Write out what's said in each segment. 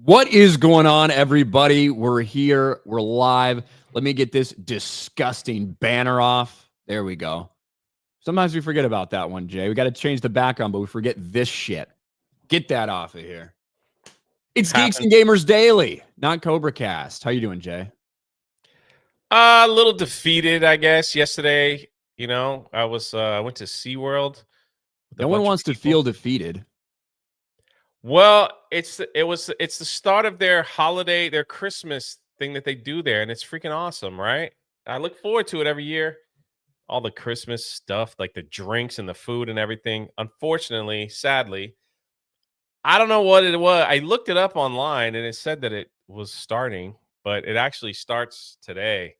What is going on, everybody? We're here. We're live. Let me get this disgusting banner off. There we go. Sometimes we forget about that one, Jay. We got to change the background, but we forget this shit. Get that off of here. It's Geeks and Gamers Daily, not Cobra Cast. How you doing, Jay? A little defeated, I guess. Yesterday, I went to SeaWorld. No one wants to feel defeated. Well, it's the start of their holiday, their Christmas thing that they do there, and it's freaking awesome, right? I look forward to it every year. All the Christmas stuff, like the drinks and the food and everything. Unfortunately, sadly, I don't know what it was. I looked it up online and it said that it was starting, but it actually starts today.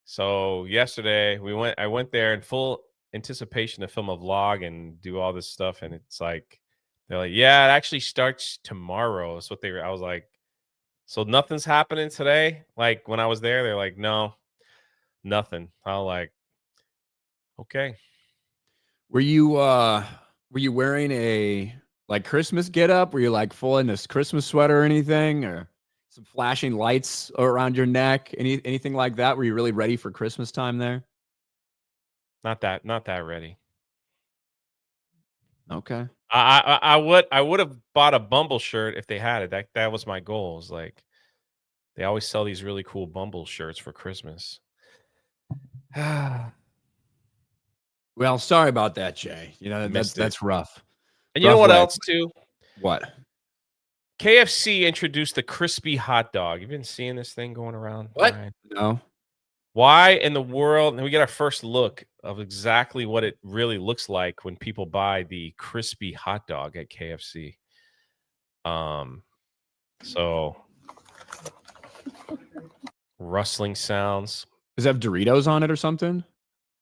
So yesterday I went there in full anticipation to film a vlog and do all this stuff. And it's like, they're like, yeah, it actually starts tomorrow. That's what I was like, so nothing's happening today. Like when I was there, they're like, no, nothing. I was like, okay. Were you wearing a like Christmas getup? Were you like full in this Christmas sweater or anything, or some flashing lights around your neck? Anything like that? Were you really ready for Christmas time there? Not that ready. Okay. I would have bought a Bumble shirt if they had it. That was my goal. Is like they always sell these really cool Bumble shirts for Christmas. Well, sorry about that, Jay. You know, that's rough. And you know Rough what way. else too? What? KFC introduced the crispy hot dog. You've been seeing this thing going around? What? Right. No. Why in the world? And we get our first look of exactly what it really looks like when people buy the crispy hot dog at KFC. So rustling sounds. Does it have Doritos on it or something?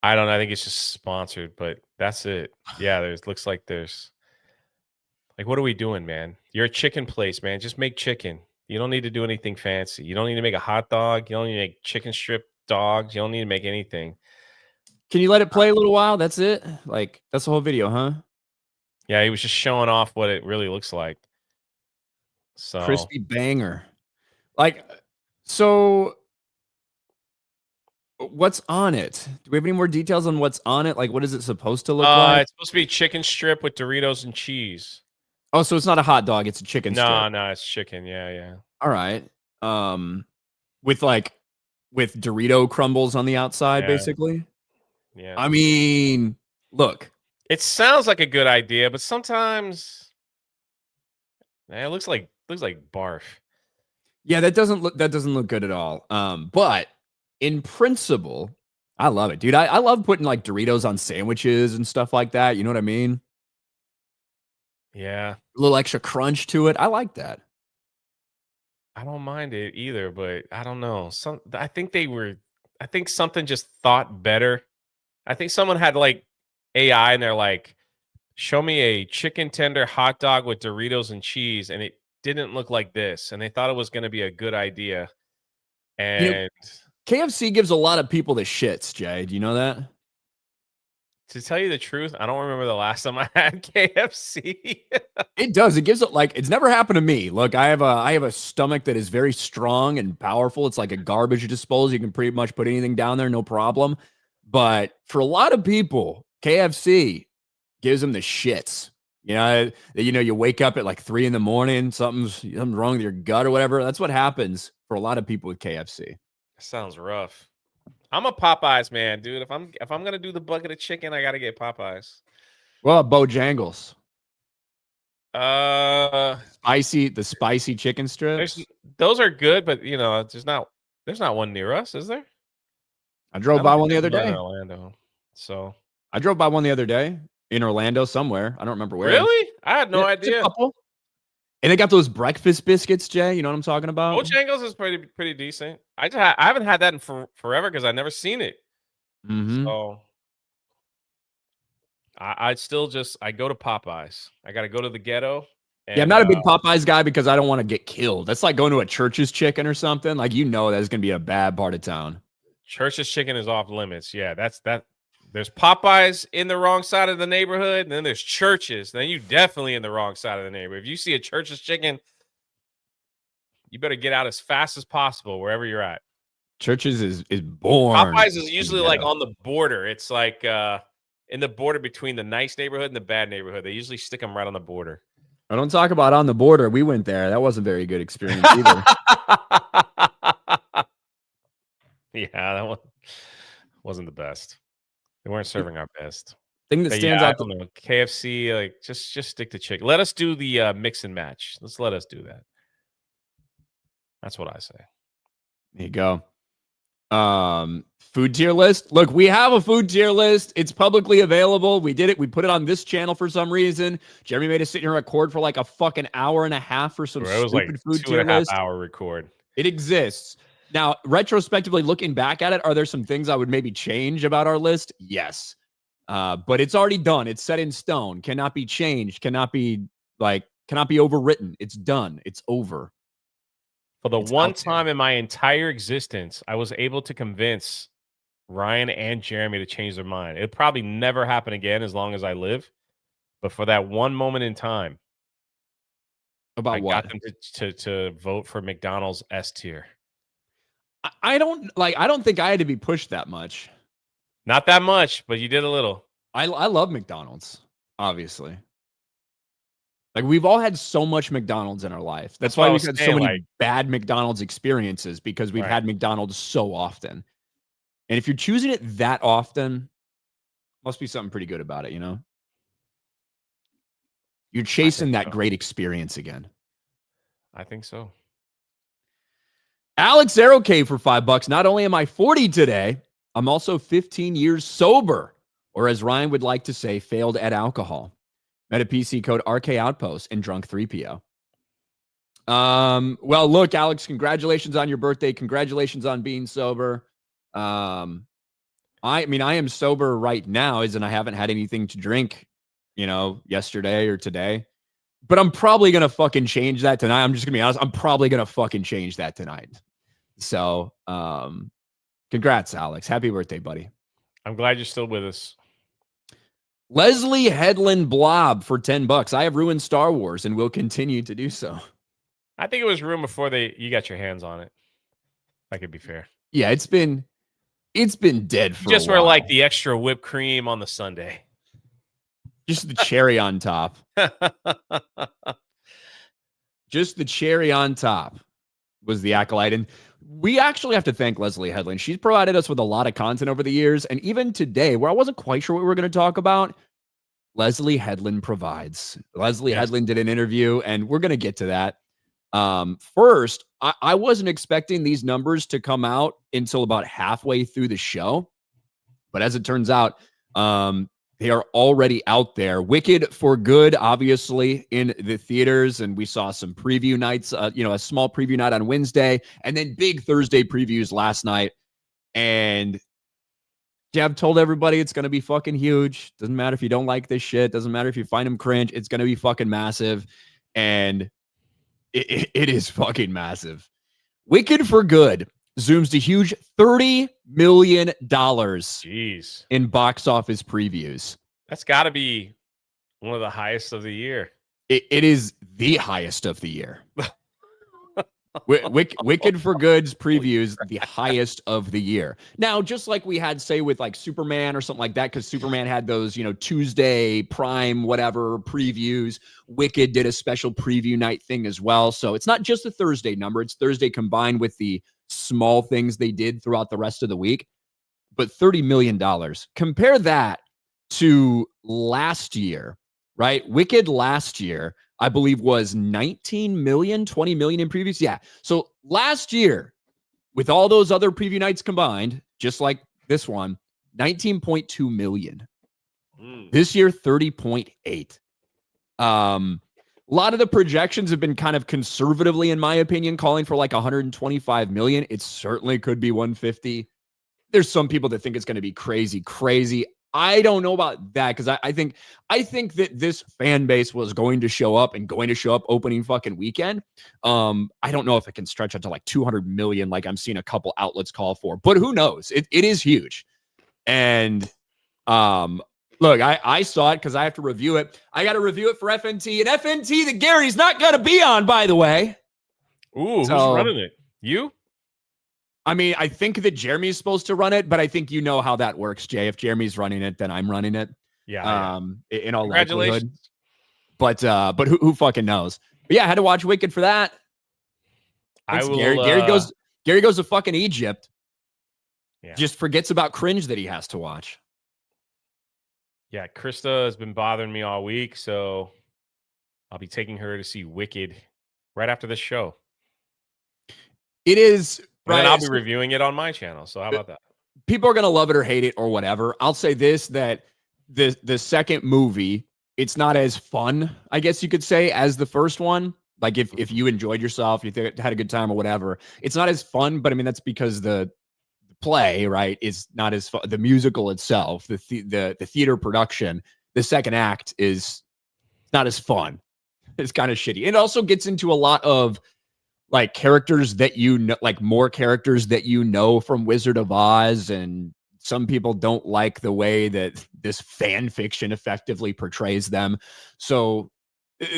I don't know. I think it's just sponsored, but that's it. Yeah, looks like there's like, what are we doing, man? You're a chicken place, man. Just make chicken. You don't need to do anything fancy. You don't need to make a hot dog. You don't need to make chicken strip dogs. You don't need to make anything. Can you let it play a little while? That's it? Like, that's the whole video, huh? Yeah, he was just showing off what it really looks like. So Crispy banger. Like, so what's on it? Do we have any more details on what's on it? Like, what is it supposed to look like? It's supposed to be chicken strip with Doritos and cheese. Oh, so it's not a hot dog, it's a chicken strip. No, it's chicken. Yeah. All right. With with Dorito crumbles on the outside, Yeah. basically. Yeah. I mean, look. It sounds like a good idea, but sometimes it looks like barf. Yeah, that doesn't look good at all. But in principle, I love it, dude. I love putting like Doritos on sandwiches and stuff like that. You know what I mean? Yeah. A little extra crunch to it. I like that. I don't mind it either, but I don't know. I think something just thought better. I think someone had like AI and they're like, show me a chicken tender hot dog with Doritos and cheese, and it didn't look like this. And they thought it was going to be a good idea. And KFC gives a lot of people the shits, Jay. Do you know that? to tell you the truth, I don't remember the last time I had KFC. It does. It gives it like it's never happened to me. Look, I have a stomach that is very strong and powerful. It's like a garbage disposal. You can pretty much put anything down there, no problem. But for a lot of people, KFC gives them the shits. You wake up at like 3 a.m, something's wrong with your gut or whatever. That's what happens for a lot of people with KFC. Sounds rough. I'm a Popeyes man, dude. If I'm gonna do the bucket of chicken, I gotta get Popeyes. Well, Bojangles. The spicy chicken strips. Those are good, but there's not one near us, is there? I drove by one the other day in Orlando. So I drove by one the other day in Orlando somewhere. I don't remember where. Really? I had no idea. And they got those breakfast biscuits, Jay. You know what I'm talking about? Bojangles is pretty decent. I haven't had that in forever because I've never seen it. So I'd still I go to Popeyes. I got to go to the ghetto. Yeah, I'm not a big Popeyes guy because I don't want to get killed. That's like going to a Church's Chicken or something. Like, that's going to be a bad part of town. Church's Chicken is off limits. Yeah, that's that. There's Popeyes in the wrong side of the neighborhood, and then there's Church's. Then you definitely in the wrong side of the neighborhood. If you see a Church's Chicken, You better get out as fast as possible wherever you're at. Church's is born. Popeyes is usually like on the border. It's like in the border between the nice neighborhood and the bad neighborhood. They usually stick them right on the border. I don't talk about on the border. We went there. That wasn't a very good experience either. Yeah, that one wasn't the best. They weren't serving our best. Thing that stands out. I don't know. KFC, like just stick to chicken. Let us do the mix and match. Let us do that. That's what I say. There you go. Food tier list. Look, we have a food tier list. It's publicly available. We did it. We put it on this channel for some reason. Jeremy made us sit here and record for like a fucking hour and a half for some stupid like food two tier and a half list. hour record. It exists. Now, retrospectively looking back at it, are there some things I would maybe change about our list? Yes. But it's already done. It's set in stone. Cannot be changed. Cannot be overwritten. It's done. It's over. For the one time in my entire existence, I was able to convince Ryan and Jeremy to change their mind. It'll probably never happen again as long as I live. But for that one moment in time, I got them to vote for McDonald's S tier. I don't think I had to be pushed that much. Not that much, but you did a little. I love McDonald's, obviously. Like, we've all had so much McDonald's in our life. That's why we've had so many bad McDonald's experiences, because we've had McDonald's so often. And if you're choosing it that often, must be something pretty good about it, you know? You're chasing that great experience again. I think so. Alex Aerokay for $5. Not only am I 40 today, I'm also 15 years sober, or as Ryan would like to say, failed at alcohol. Meta PC code RK Outpost and Drunk 3PO. Well, look, Alex, congratulations on your birthday. Congratulations on being sober. I am sober right now, as in I haven't had anything to drink, yesterday or today. But I'm probably going to fucking change that tonight. I'm just going to be honest. I'm probably going to fucking change that tonight. So, congrats, Alex. Happy birthday, buddy. I'm glad you're still with us. Leslye Headland Blob for $10. I have ruined Star Wars and will continue to do so. I think it was ruined before you got your hands on it. That could be fair. Yeah, it's been dead for just a while. For like the extra whipped cream on the sundae. Just the cherry on top. Just the cherry on top was the Acolyte. And we actually have to thank Leslye Headland. She's provided us with a lot of content over the years. And even today, where I wasn't quite sure what we were going to talk about, Leslye Headland provides. Leslye Headland did an interview, and we're going to get to that. First, I wasn't expecting these numbers to come out until about halfway through the show. But as it turns out, they are already out there. Wicked for Good, obviously, in the theaters. And we saw some preview nights, a small preview night on Wednesday, and then big Thursday previews last night. And I've told everybody it's going to be fucking huge. Doesn't matter if you don't like this shit. Doesn't matter if you find them cringe. It's going to be fucking massive. And it is fucking massive. Wicked for Good zooms to huge $30 million in box office previews. That's got to be one of the highest of the year. It is the highest of the year. Wicked for Good's previews, the highest of the year. Now, just like we had, say, with like Superman or something like that, because Superman had those, Tuesday, Prime, whatever previews. Wicked did a special preview night thing as well. So it's not just a Thursday number. It's Thursday combined with the small things they did throughout the rest of the week. But $30 million. Compare that to last year, right? Wicked last year, I believe, was 19 million, 20 million in previews. Yeah. So last year, with all those other preview nights combined, just like this one, 19.2 million. This year, 30.8. A lot of the projections have been kind of conservatively, in my opinion, calling for like 125 million. It certainly could be 150. There's some people that think it's going to be crazy. I don't know about that, because I think that this fan base was going to show up opening fucking weekend. I don't know if it can stretch out to like 200 million, like I'm seeing a couple outlets call for, but who knows? It is huge. And look, I saw it because I have to review it. I got to review it for FNT, and FNT that Gary's not going to be on, by the way. Ooh, who's So, running it? You? I mean, I think that Jeremy's supposed to run it, but I think you know how that works, Jay. If Jeremy's running it, then I'm running it. Yeah. In all Congratulations. likelihood. But who fucking knows? But yeah, I had to watch Wicked for that. I Thanks, will. Gary goes to fucking Egypt. Yeah. Just forgets about cringe that he has to watch. Yeah, Krista has been bothering me all week, so I'll be taking her to see Wicked right after this show. It is. And then I'll be reviewing it on my channel. So how about that? People are gonna love it or hate it or whatever. I'll say this: that the second movie, it's not as fun, I guess you could say, as the first one. Like if you enjoyed yourself, you had a good time or whatever, it's not as fun. But I mean, that's because the play, right, is not as fun. The musical itself, the theater production, the second act is not as fun. It's kind of shitty. It also gets into a lot of like characters that you know, like more characters that you know from Wizard of Oz, and some people don't like the way that this fan fiction effectively portrays them. So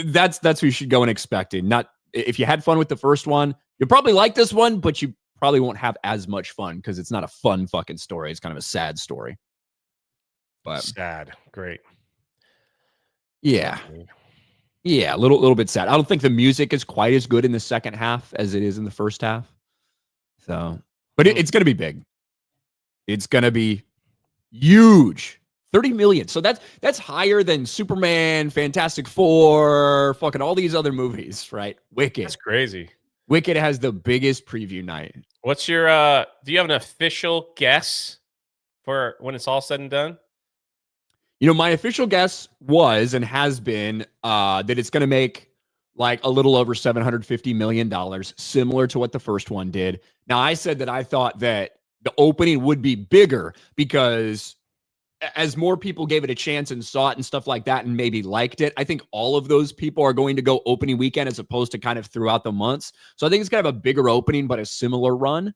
that's what you should go and expecting. Not if you had fun with the first one, you'll probably like this one, but you probably won't have as much fun because it's not a fun fucking story. It's kind of a sad story. But sad. Great. Yeah. Yeah, a little bit sad. I don't think the music is quite as good in the second half as it is in the first half. So, but it's going to be big. It's going to be huge. 30 million. So that's higher than Superman, Fantastic Four, fucking all these other movies, right? Wicked. That's crazy. Wicked has the biggest preview night. What's your do you have an official guess for when it's all said and done? You know, my official guess was and has been that it's going to make like a little over $750 million, similar to what the first one did. Now, I said that I thought that the opening would be bigger because as more people gave it a chance and saw it and stuff like that and maybe liked it, I think all of those people are going to go opening weekend as opposed to kind of throughout the months. So I think it's kind of a bigger opening, but a similar run.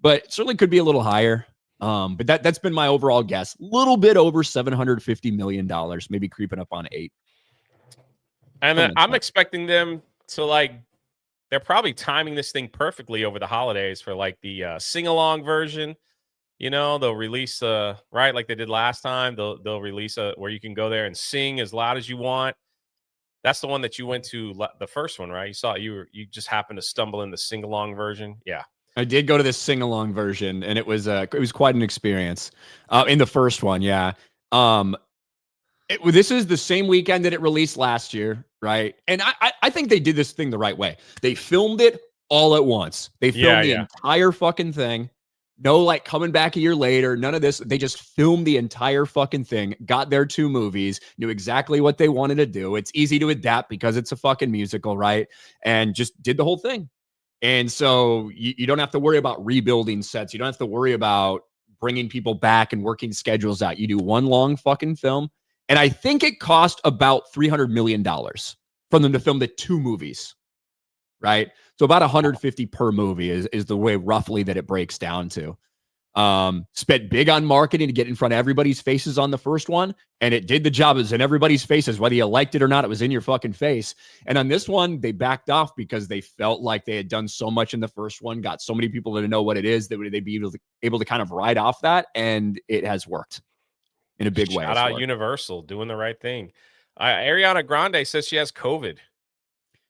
But certainly could be a little higher. But that's been my overall guess. Little bit over $750 million, maybe creeping up on 8. And then I'm expecting them to they're probably timing this thing perfectly over the holidays for like the sing-along version. You know, they'll release right like they did last time. They'll release where you can go there and sing as loud as you want. That's the one that you went to, the first one, right? You saw you just happened to stumble in the sing-along version. Yeah. I did go to this sing-along version, and it was quite an experience. In the first one, yeah. This is the same weekend that it released last year, right? And I think they did this thing the right way. They filmed it all at once. They filmed the entire fucking thing. No, like coming back a year later, none of this. They just filmed the entire fucking thing, got their 2 movies, knew exactly what they wanted to do. It's easy to adapt because it's a fucking musical, right? And just did the whole thing. And so you don't have to worry about rebuilding sets. You don't have to worry about bringing people back and working schedules out. You do one long fucking film. And I think it cost about $300 million for them to film the 2 movies, right? So about 150 per movie is the way roughly that it breaks down to. Spent big on marketing to get in front of everybody's faces on the first one, and it did the job. It was in everybody's faces, whether you liked it or not. It was in your fucking face. And on this one, they backed off because they felt like they had done so much in the first one, got so many people to know what it is that they'd be able to kind of ride off that, and it has worked in a big way. Shout out Universal doing the right thing. Ariana Grande says she has COVID.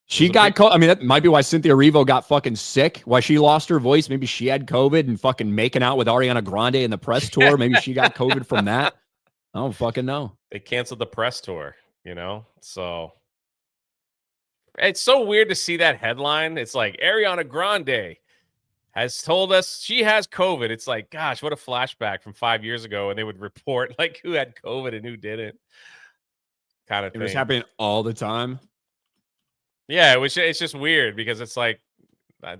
She got COVID. I mean, that might be why Cynthia Erivo got fucking sick, why she lost her voice. Maybe she had COVID and fucking making out with Ariana Grande in the press tour. Maybe she got COVID from that. I don't fucking know. They canceled the press tour, you know? So it's so weird to see that headline. It's like Ariana Grande has told us she has COVID. It's like, gosh, what a flashback from 5 years ago. And they would report like who had COVID and who didn't. Kind of thing. It was happening all the time. Yeah, it's just weird because it's like,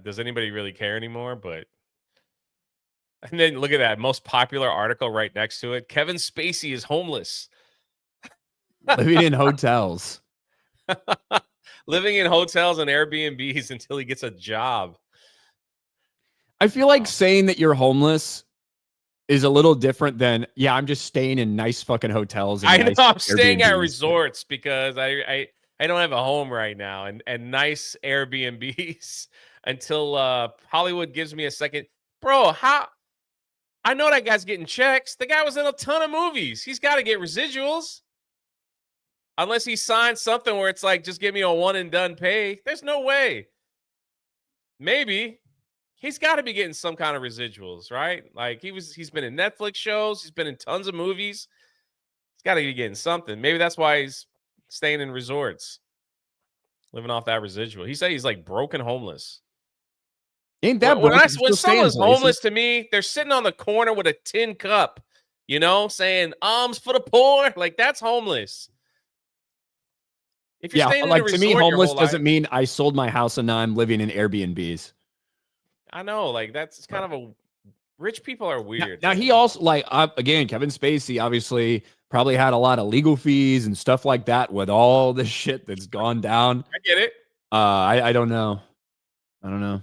does anybody really care anymore? But and then look at that most popular article right next to it. Kevin Spacey is homeless, living in hotels, living in hotels and Airbnbs until he gets a job. I feel like saying that you're homeless is a little different than, yeah, I'm just staying in nice fucking hotels. And I know nice I'm staying at Airbnbs. resorts because I I don't have a home right now and nice Airbnbs until Hollywood gives me a second. Bro, how I know that guy's getting checks. The guy was in a ton of movies. He's got to get residuals. Unless he signed something where it's like, just give me a one and done pay. There's no way. Maybe. He's got to be getting some kind of residuals, right? Like he's been in Netflix shows, he's been in tons of movies. He's got to be getting something. Maybe that's why he's staying in resorts, living off that residual. He said he's like broken homeless. Ain't that broke? When someone's homeless to me, they're sitting on the corner with a tin cup, saying alms for the poor. Like that's homeless. If you're staying in a resort, to me, homeless doesn't life, mean I sold my house and now I'm living in Airbnbs. I know, like that's kind of a rich people are weird. Now he also again, Kevin Spacey obviously probably had a lot of legal fees and stuff like that with all the shit that's gone down. I get it. I don't know. I don't know.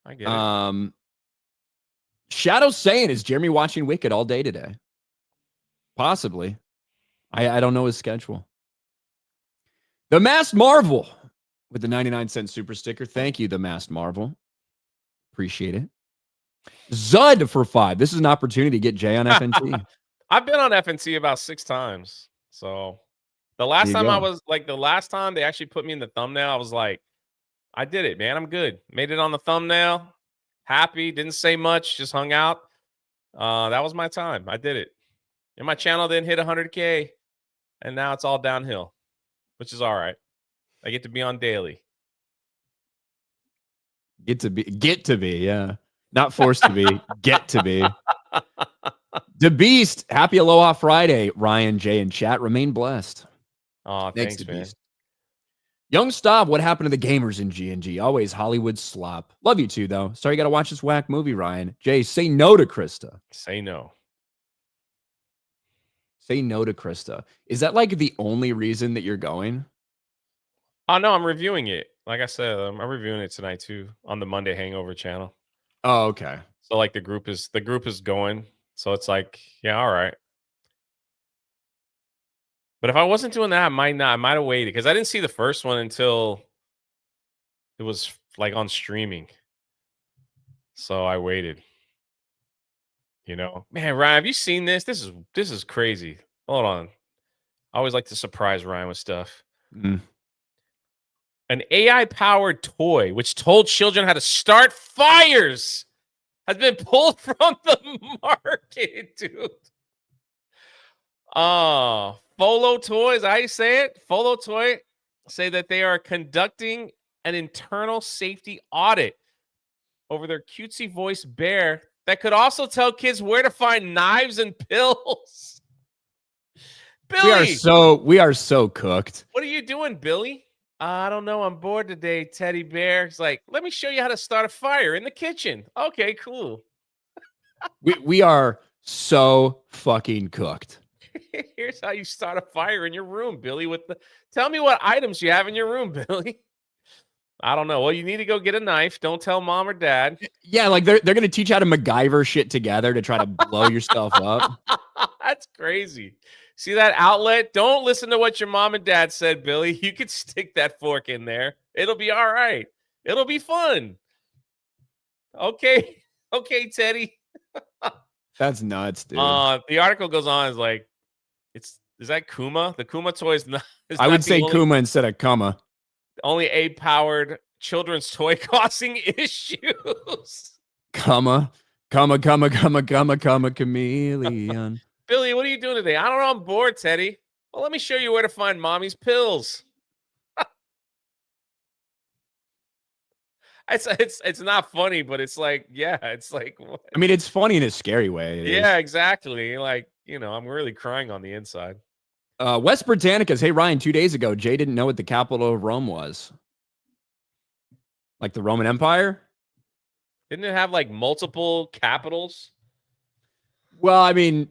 I get it. Shadow saying, is Jeremy watching Wicked all day today? Possibly. I don't know his schedule. The Masked Marvel with the 99-cent super sticker. Thank you, The Masked Marvel. Appreciate it. Zud for 5. This is an opportunity to get Jay on FNT. I've been on FNT about 6 times. So the last time they actually put me in the thumbnail, I was like, I did it, man. I'm good. Made it on the thumbnail. Happy. Didn't say much. Just hung out. That was my time. I did it. And my channel didn't hit 100K. And now it's all downhill, which is all right. I get to be on daily. Get to be, yeah. Not forced to be, get to be. The Beast, happy Aloha Friday, Ryan, Jay, and chat. Remain blessed. Oh, thanks, man. Beast. Young Stav, what happened to the gamers in G&G? Always Hollywood slop. Love you too, though. Sorry you got to watch this whack movie, Ryan. Jay, say no to Krista. Say no. Say no to Krista. Is that like the only reason that you're going? Oh, no, I'm reviewing it. Like I said, I'm reviewing it tonight too on the Monday Hangover channel. Oh, okay. So like the group is going. So it's like, yeah, all right. But if I wasn't doing that, I might have waited because I didn't see the first one until it was like on streaming. So I waited. Man, Ryan, have you seen this? This is crazy. Hold on. I always like to surprise Ryan with stuff. An AI-powered toy which told children how to start fires has been pulled from the market, dude. Folo Toys, I say it. Folo Toy say that they are conducting an internal safety audit over their cutesy voice bear that could also tell kids where to find knives and pills. Billy, we are so cooked. What are you doing, Billy? I don't know. I'm bored today, teddy bear. He's like, let me show you how to start a fire in the kitchen. Okay, cool. we are so fucking cooked. Here's how you start a fire in your room, Billy. Tell me what items you have in your room, Billy. I don't know. Well, you need to go get a knife. Don't tell mom or dad. Yeah, like they're going to teach how to MacGyver shit together to try to blow yourself up. That's crazy. See that outlet? Don't listen to what your mom and dad said, Billy. You could stick that fork in there. It'll be all right. It'll be fun. Okay. Okay, Teddy. That's nuts, dude. The article goes on is like, is that Kuma? The Kuma toy is not. I would say Kuma instead of Kuma. Only AI-powered children's toy causing issues. Kuma, chameleon. Billy, what are you doing today? I don't know. I'm bored, Teddy. Well, let me show you where to find mommy's pills. It's not funny, but it's like, yeah, it's like. What? I mean, it's funny in a scary way. Yeah, exactly. Like, I'm really crying on the inside. West Britannica's, hey, Ryan, 2 days ago, Jay didn't know what the capital of Rome was. Like the Roman Empire? Didn't it have like multiple capitals? Well, I mean,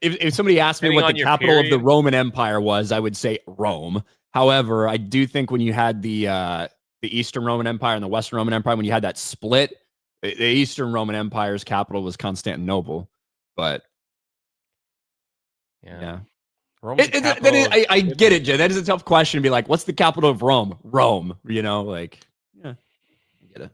if somebody asked me what the capital of the Roman Empire was, I would say Rome. However, I do think when you had the Eastern Roman Empire and the Western Roman Empire, when you had that split, the Eastern Roman Empire's capital was Constantinople. But yeah. Rome's the capital of I get Italy. it, Jay. That is a tough question to be like, what's the capital of Rome? Rome, you know, like, yeah, I get it.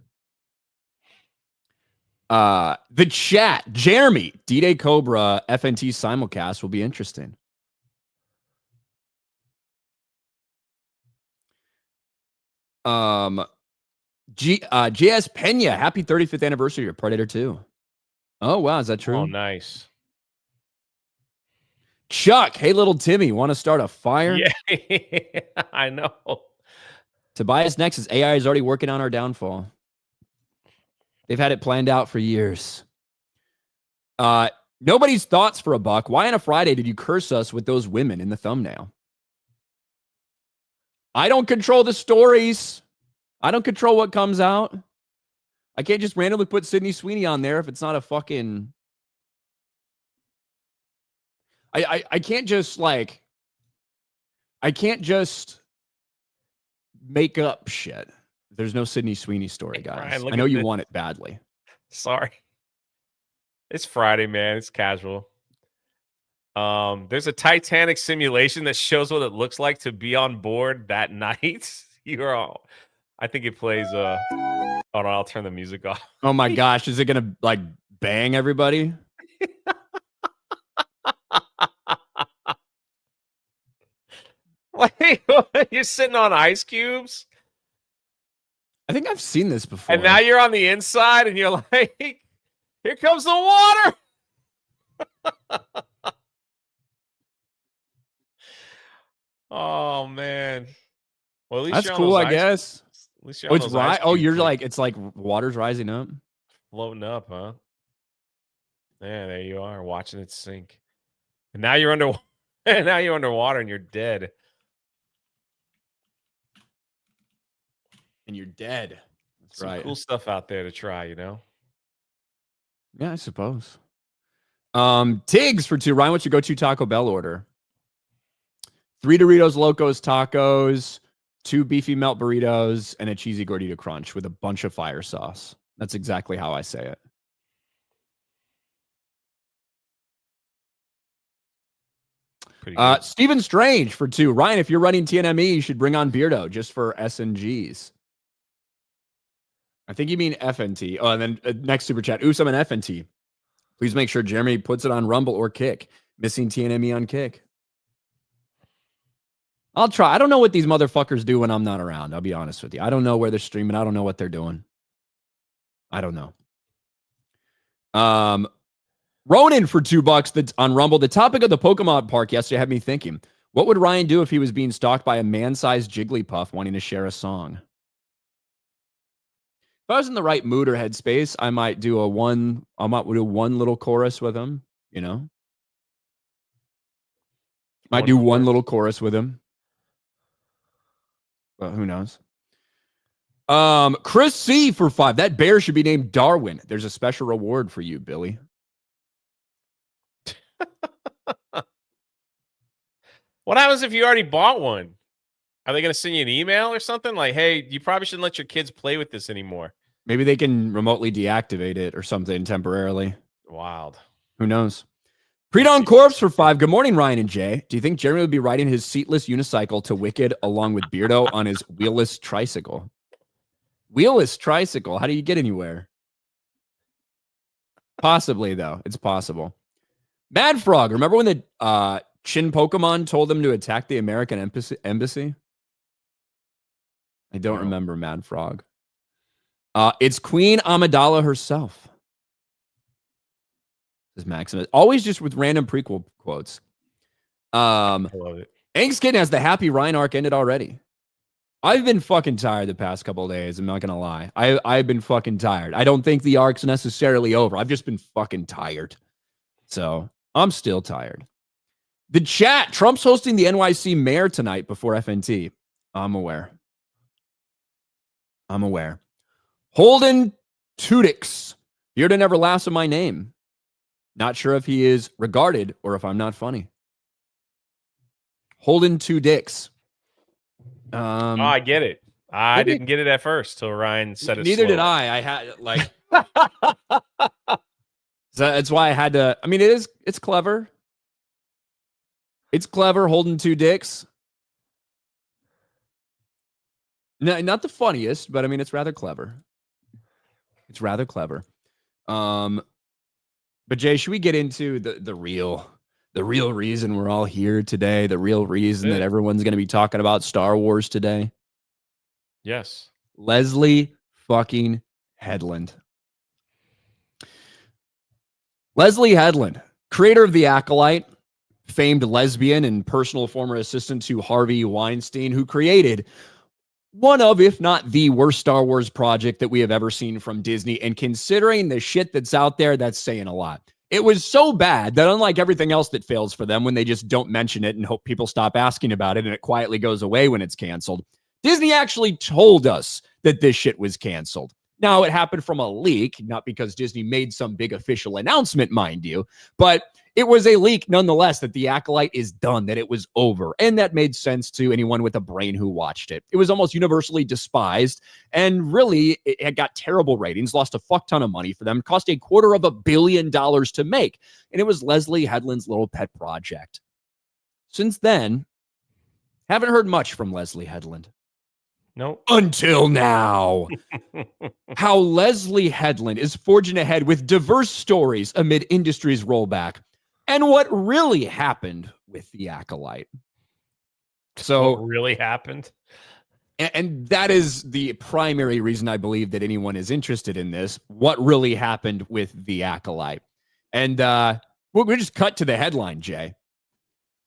The chat, Jeremy, D-Day Cobra FNT simulcast will be interesting. GS Pena, happy 35th anniversary of Predator 2. Oh, wow. Is that true? Oh, nice. Chuck, hey, little Timmy, want to start a fire? Yeah, I know. Tobias Nexus, AI is already working on our downfall. They've had it planned out for years. Nobody's thoughts for a buck. Why on a Friday did you curse us with those women in the thumbnail? I don't control the stories. I don't control what comes out. I can't just randomly put Sydney Sweeney on there if it's not a fucking... I can't just like... I can't just make up shit. There's no Sydney Sweeney story, guys. Ryan, I know you want it badly. Sorry. It's Friday, man. It's casual. There's a Titanic simulation that shows what it looks like to be on board that night. You're all... I think it plays hold on, I'll turn the music off. Oh my gosh, is it gonna like bang everybody? Like, you're sitting on ice cubes? I think I've seen this before. And now you're on the inside and you're like, here comes the water. Oh man. Well, at least that's you're cool, I guess. At least you're on it's right. Oh, you're like, it's like water's rising up. Floating up, huh? Yeah, there you are, watching it sink. And now you're under now you're underwater and you're dead. And you're dead. That's Some right. cool stuff out there to try, you know? Yeah, I suppose. Tiggs for 2. Ryan, what's your go-to Taco Bell order? 3 Doritos Locos tacos, 2 beefy melt burritos, and a cheesy gordita crunch with a bunch of fire sauce. That's exactly how I say it. Stephen Strange for 2. Ryan, if you're running TNME, you should bring on Beardo just for SNGs. I think you mean FNT. Oh, and then next super chat. Oops, I'm an FNT. Please make sure Jeremy puts it on Rumble or Kick. Missing TNME on Kick. I'll try. I don't know what these motherfuckers do when I'm not around. I'll be honest with you. I don't know where they're streaming. I don't know what they're doing. I don't know. Ronan for $2 that's on Rumble. The topic of the Pokemon Park yesterday had me thinking, what would Ryan do if he was being stalked by a man-sized Jigglypuff wanting to share a song? If I was in the right mood or headspace, I might do one little chorus with him, you know? Might do one little chorus with him. Well, who knows? Chris C for 5. That bear should be named Darwin. There's a special reward for you, Billy. What happens if you already bought one? Are they going to send you an email or something? Like, hey, you probably shouldn't let your kids play with this anymore. Maybe they can remotely deactivate it or something temporarily. Wild. Who knows? Pre-dawn Corpse for 5. Good morning, Ryan and Jay. Do you think Jeremy would be riding his seatless unicycle to Wicked along with Beardo on his wheelless tricycle? Wheelless tricycle? How do you get anywhere? Possibly, though. It's possible. Mad Frog. Remember when the Chin Pokemon told them to attack the American embassy? I don't remember Mad Frog. It's Queen Amidala herself. This is Maximus. Always just with random prequel quotes. I love it. Angst Kitten has the happy Ryan arc ended already. I've been fucking tired the past couple of days. I'm not going to lie. I've been fucking tired. I don't think the arc's necessarily over. I've just been fucking tired. So I'm still tired. The chat. Trump's hosting the NYC mayor tonight before FNT. I'm aware. Holden Tudix. Beardo never laughs at my name. Not sure if he is regarded or if I'm not funny. Holden 2 dicks. I get it. I didn't get it at first till Ryan said it. Neither did I. I had like so that's why I had to. I mean, it's clever. It's clever holding two dicks. No, not the funniest, but I mean, it's rather clever. It's rather clever. But Jay, should we get into the real reason we're all here today? The real reason that everyone's going to be talking about Star Wars today? Yes. Leslye fucking Headland. Leslye Headland, creator of The Acolyte, famed lesbian and personal former assistant to Harvey Weinstein, who created one of, if not the worst Star Wars project that we have ever seen from Disney. And considering the shit that's out there, that's saying a lot. It was so bad that unlike everything else that fails for them when they just don't mention it and hope people stop asking about it and it quietly goes away when it's canceled, Disney actually told us that this shit was canceled. Now, it happened from a leak, not because Disney made some big official announcement, mind you, but it was a leak nonetheless that The Acolyte is done, that it was over. And that made sense to anyone with a brain who watched it. It was almost universally despised. And really, it got terrible ratings, lost a fuck ton of money for them, cost $250 million to make. And it was Leslye Headland's little pet project. Since then, haven't heard much from Leslye Headland. Nope. Until now. How Leslye Headland is forging ahead with diverse stories amid industry's rollback. And what really happened with The Acolyte. So what really happened? And that is the primary reason I believe that anyone is interested in this. What really happened with The Acolyte. And we'll just cut to the headline, Jay.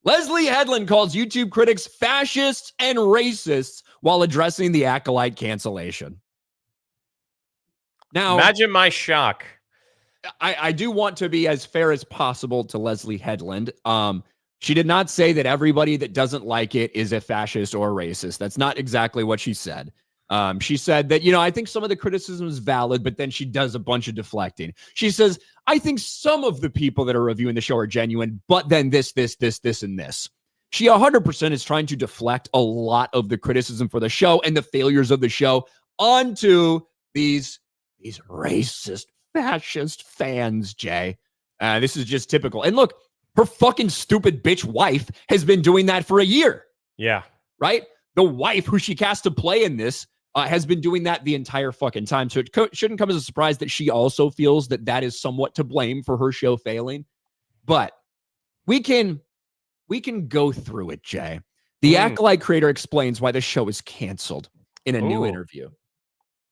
Leslye Headland calls YouTube critics fascists and racists while addressing The Acolyte cancellation. Now, imagine my shock. I do want to be as fair as possible to Leslye Headland. She did not say that everybody that doesn't like it is a fascist or a racist. That's not exactly what she said. She said that, I think some of the criticism is valid, but then she does a bunch of deflecting. She says, I think some of the people that are reviewing the show are genuine, but then this, and this. She 100% is trying to deflect a lot of the criticism for the show and the failures of the show onto these racist, fascist fans, Jay. This is just typical. And look, her fucking stupid bitch wife has been doing that for a year. Yeah. Right? The wife who she cast to play in this has been doing that the entire fucking time. So it shouldn't come as a surprise that she also feels that that is somewhat to blame for her show failing. But we can go through it, Jay. The Acolyte creator explains why the show is canceled in a new interview.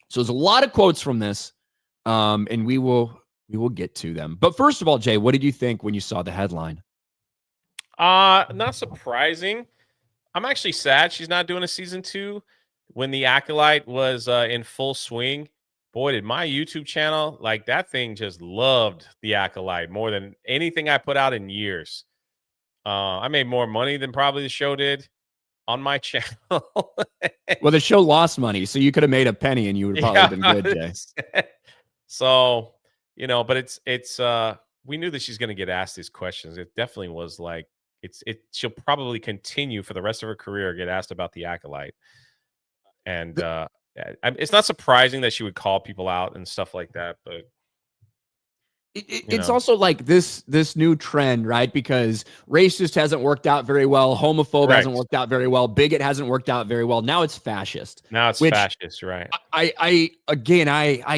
So there's a lot of quotes from this, and we will get to them. But first of all, Jay, what did you think when you saw the headline? Not surprising. I'm actually sad she's not doing a season 2. When The Acolyte was in full swing, boy, did my YouTube channel, like that thing just loved The Acolyte more than anything I put out in years. I made more money than probably the show did on my channel. Well, the show lost money, so you could have made a penny and you would have probably been good, Jay. So, but it's we knew that she's going to get asked these questions. It definitely was like, she'll probably continue for the rest of her career, get asked about The Acolyte. And it's not surprising that she would call people out and stuff like that, but it's also like this new trend, right? Because racist hasn't worked out very well, homophobe hasn't worked out very well, bigot hasn't worked out very well. Now it's fascist. Now it's fascist, right? I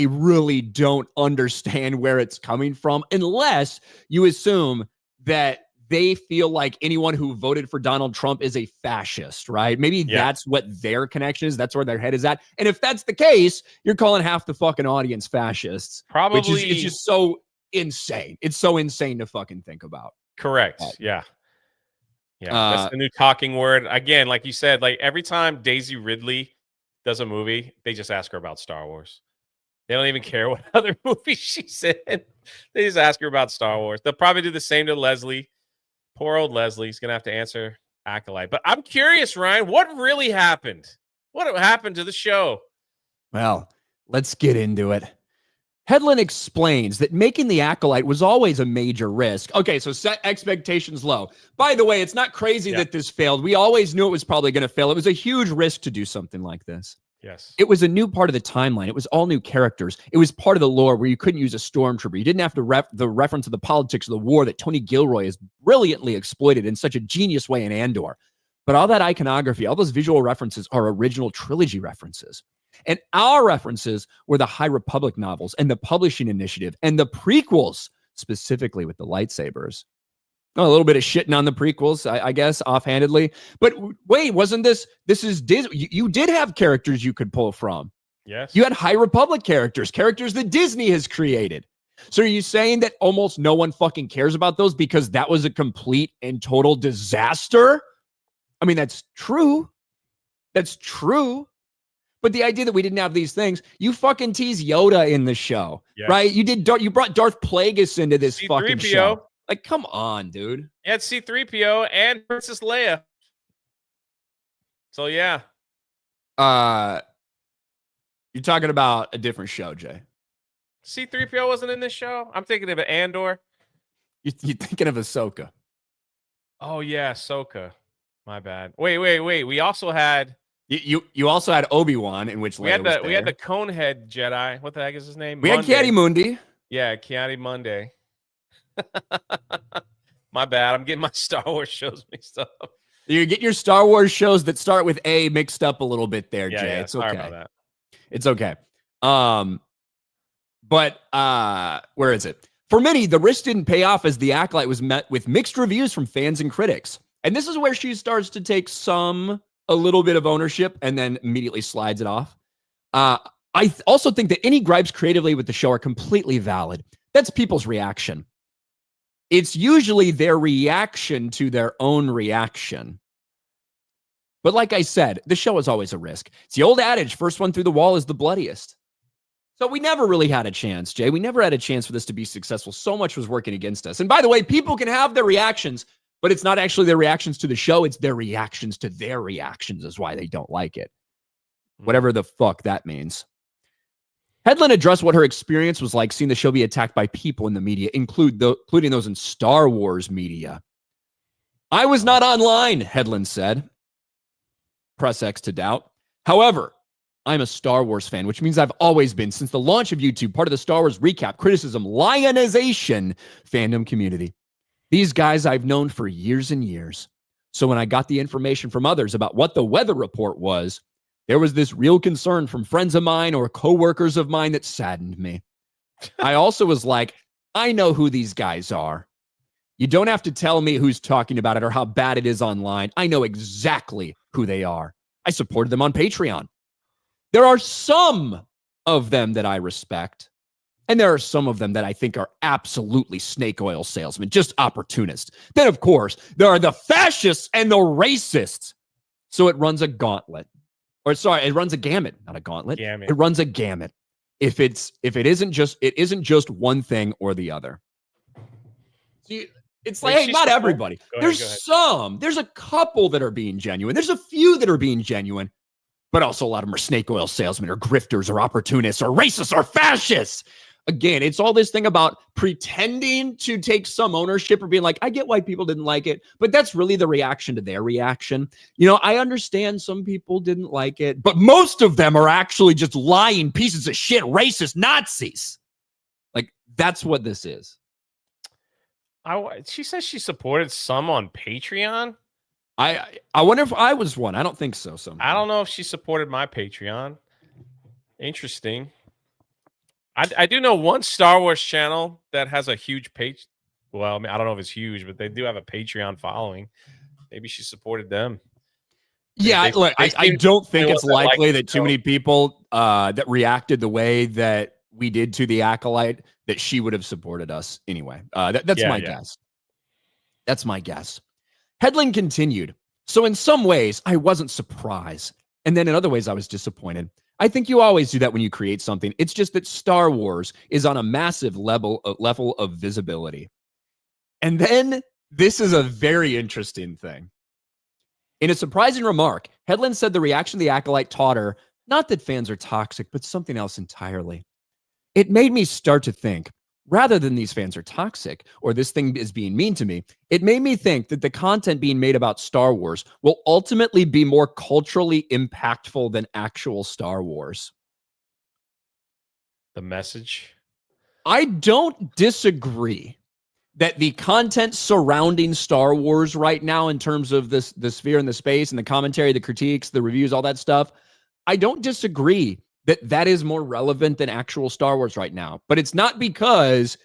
really don't understand where it's coming from, unless you assume that they feel like anyone who voted for Donald Trump is a fascist, right? Maybe that's what their connection is. That's where their head is at. And if that's the case, you're calling half the fucking audience fascists. Probably. Which is it's just so insane. It's so insane to fucking think about. Correct. Yeah. That's the new talking word. Again, like you said, like every time Daisy Ridley does a movie, they just ask her about Star Wars. They don't even care what other movie she's in. They just ask her about Star Wars. They'll probably do the same to Leslye. Poor old Leslie's going to have to answer Acolyte. But I'm curious, Ryan, what really happened? What happened to the show? Well, let's get into it. Headland explains that making The Acolyte was always a major risk. Okay, so set expectations low. By the way, it's not crazy that this failed. We always knew it was probably going to fail. It was a huge risk to do something like this. Yes. It was a new part of the timeline. It was all new characters. It was part of the lore where you couldn't use a stormtrooper. You didn't have to the reference of the politics of the war that Tony Gilroy has brilliantly exploited in such a genius way in Andor. But all that iconography, all those visual references are original trilogy references. And our references were the High Republic novels and the Publishing Initiative and the prequels, specifically with the lightsabers. A little bit of shitting on the prequels, I guess, offhandedly. But wait, wasn't this is Disney? You did have characters you could pull from. Yes. You had High Republic characters that Disney has created. So are you saying that almost no one fucking cares about those because that was a complete and total disaster? I mean, that's true. That's true. But the idea that we didn't have these things, you fucking tease Yoda in the show, right? You brought Darth Plagueis into this fucking show. Like, come on, dude. You had C-3PO and Princess Leia. So, yeah. You're talking about a different show, Jay. C-3PO wasn't in this show? I'm thinking of Andor. You're thinking of Ahsoka. Oh, yeah, Ahsoka. My bad. Wait. We also had... You also had Obi-Wan, in which we had the Conehead Jedi. What the heck is his name? We had Ki-Adi-Mundi. Yeah, Ki-Adi-Mundi. My bad. I'm getting my Star Wars shows mixed up. You get your Star Wars shows that start with A mixed up a little bit there, Jay. Yeah, it's okay. Sorry about that. It's okay. But where is it? For many, the risk didn't pay off as The Acolyte was met with mixed reviews from fans and critics. And this is where she starts to take a little bit of ownership and then immediately slides it off. I also think that any gripes creatively with the show are completely valid. That's people's reaction. It's usually their reaction to their own reaction. But like I said, the show is always a risk. It's the old adage, first one through the wall is the bloodiest. So we never really had a chance, Jay. We never had a chance for this to be successful. So much was working against us. And by the way, people can have their reactions, but it's not actually their reactions to the show. It's their reactions to their reactions is why they don't like it. Whatever the fuck that means. Headland addressed what her experience was like seeing the show be attacked by people in the media, including those in Star Wars media. I was not online, Headland said. Press X to doubt. However, I'm a Star Wars fan, which means I've always been, since the launch of YouTube, part of the Star Wars recap, criticism, lionization fandom community. These guys I've known for years and years. So when I got the information from others about what the weather report was, there was this real concern from friends of mine or coworkers of mine that saddened me. I also was like, I know who these guys are. You don't have to tell me who's talking about it or how bad it is online. I know exactly who they are. I supported them on Patreon. There are some of them that I respect, and there are some of them that I think are absolutely snake oil salesmen, just opportunists. Then, of course, there are the fascists and the racists. So it runs a gauntlet. It runs a gamut, not a gauntlet. It runs a gamut. It isn't just one thing or the other. See, it's like, hey, not everybody. There's a couple that are being genuine. There's a few that are being genuine, but also a lot of them are snake oil salesmen or grifters or opportunists or racists or fascists. Again, it's all this thing about pretending to take some ownership or being like, I get why people didn't like it, but that's really the reaction to their reaction. You know, I understand some people didn't like it, but most of them are actually just lying pieces of shit, racist Nazis. Like, that's what this is. She says she supported some on Patreon. I wonder if I was one. I don't think so. I don't know if she supported my Patreon. Interesting. I do know one Star Wars channel that has a huge page. Well, I mean, I don't know if it's huge, but they do have a Patreon following. Maybe she supported them. Yeah, look, I don't think it's likely that too many people that reacted the way that we did to the Acolyte, that she would have supported us anyway. That's my guess. That's my guess. Headland continued. So in some ways, I wasn't surprised. And then in other ways, I was disappointed. I think you always do that when you create something. It's just that Star Wars is on a massive level of visibility. And then this is a very interesting thing. In a surprising remark, Headland said the reaction of the Acolyte taught her, not that fans are toxic, but something else entirely. It made me start to think, rather than these fans are toxic or this thing is being mean to me, it made me think that the content being made about Star Wars will ultimately be more culturally impactful than actual Star Wars. The message? I don't disagree that the content surrounding Star Wars right now, in terms of the sphere and the space and the commentary, the critiques, the reviews, all that stuff, I don't disagree that that is more relevant than actual Star Wars right now. But it's not because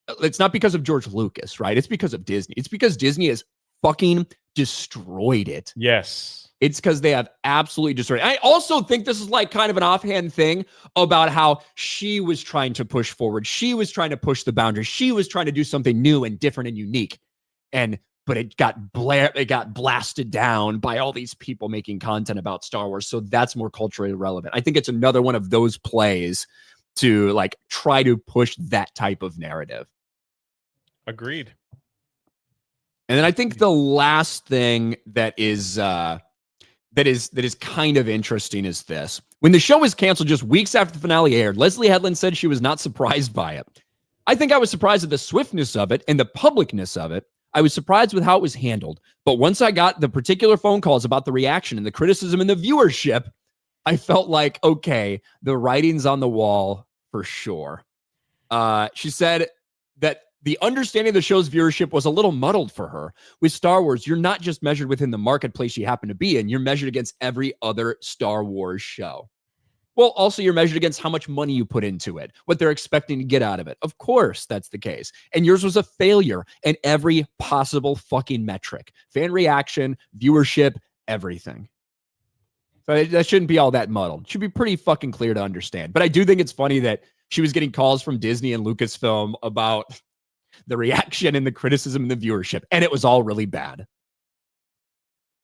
of George Lucas, right? It's because of Disney. It's because Disney has fucking destroyed it. Yes. It's because they have absolutely destroyed it. I also think this is like kind of an offhand thing about how she was trying to push forward. She was trying to push the boundaries. She was trying to do something new and different and unique. But it got blasted down by all these people making content about Star Wars. So that's more culturally relevant. I think it's another one of those plays to like try to push that type of narrative. Agreed. And then I think the last thing that is kind of interesting is this. When the show was canceled just weeks after the finale aired, Leslye Headland said she was not surprised by it. I think I was surprised at the swiftness of it and the publicness of it. I was surprised with how it was handled. But once I got the particular phone calls about the reaction and the criticism and the viewership, I felt like, okay, the writing's on the wall for sure. She said that the understanding of the show's viewership was a little muddled for her. With Star Wars, you're not just measured within the marketplace you happen to be in, you're measured against every other Star Wars show. Well, also you're measured against how much money you put into it, what they're expecting to get out of it. Of course, that's the case. And yours was a failure in every possible fucking metric. Fan reaction, viewership, everything. So that shouldn't be all that muddled. It should be pretty fucking clear to understand. But I do think it's funny that she was getting calls from Disney and Lucasfilm about the reaction and the criticism and the viewership, and it was all really bad.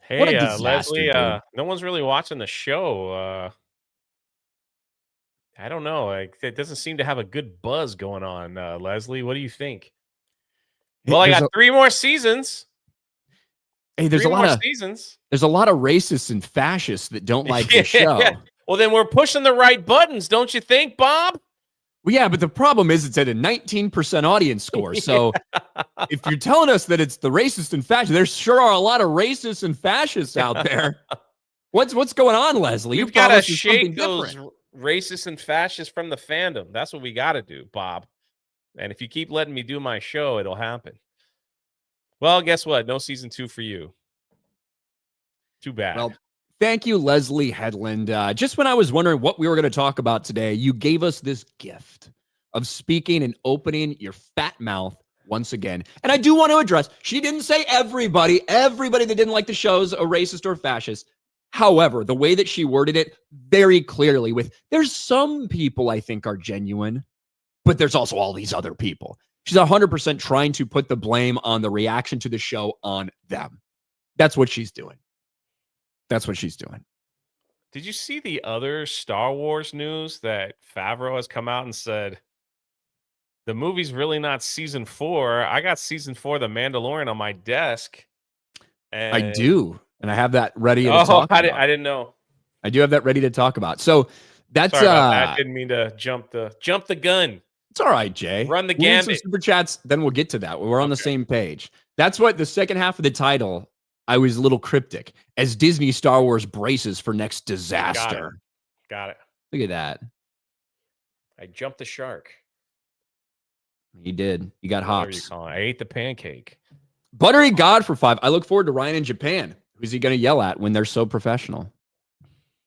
Hey, what a disaster, Leslye, no one's really watching the show. I don't know. Like, it doesn't seem to have a good buzz going on. Leslye, what do you think? Well, I got 3 more seasons. Hey, there's a lot of racists and fascists that don't like the show. Well, then we're pushing the right buttons, don't you think, Bob? Well, yeah, but the problem is it's at a 19% audience score. So if you're telling us that it's the racist and fascist, there sure are a lot of racists and fascists out there. What's going on, Leslye? You've got to shake those racists and fascists from the fandom. That's what we got to do, Bob. And if you keep letting me do my show, it'll happen. Well, guess what? No season 2 for you. Too bad. Well, thank you, Leslye Headland. Just when I was wondering what we were going to talk about today, you gave us this gift of speaking and opening your fat mouth once again. And I do want to address, she didn't say everybody that didn't like the show is a racist or fascist. However, the way that she worded it very clearly with, there's some people I think are genuine, but there's also all these other people. She's 100% trying to put the blame on the reaction to the show on them. That's what she's doing. That's what she's doing. Did you see the other Star Wars news that Favreau has come out and said, the movie's really not season 4. I got season 4 of The Mandalorian on my desk. And I do. And I have that ready to talk about. I didn't know. I do have that ready to talk about. So that's Sorry about that. Didn't mean to jump the gun. It's all right, Jay. Run the gambit. Some super chats, then we'll get to that. We're on the same page. That's what the second half of the title, I was a little cryptic. As Disney Star Wars braces for next disaster. Got it. Look at that. I jumped the shark. You did. You got hops. I ate the pancake. Buttery God for 5. I look forward to Ryan in Japan. Who's he going to yell at when they're so professional?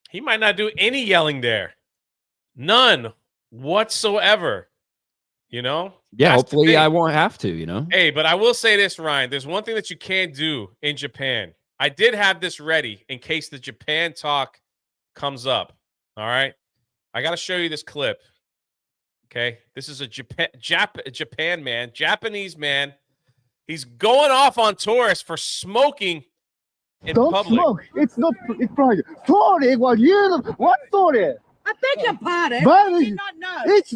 He might not do any yelling there. None whatsoever. You know? Yeah, hopefully I won't have to, you know? Hey, but I will say this, Ryan. There's one thing that you can't do in Japan. I did have this ready in case the Japan talk comes up. All right? I got to show you this clip. Okay? This is a Japan man, Japanese man. He's going off on tourists for smoking in public. Smoke. It's private. Sorry, what sorry? I beg your pardon. I did not know. It's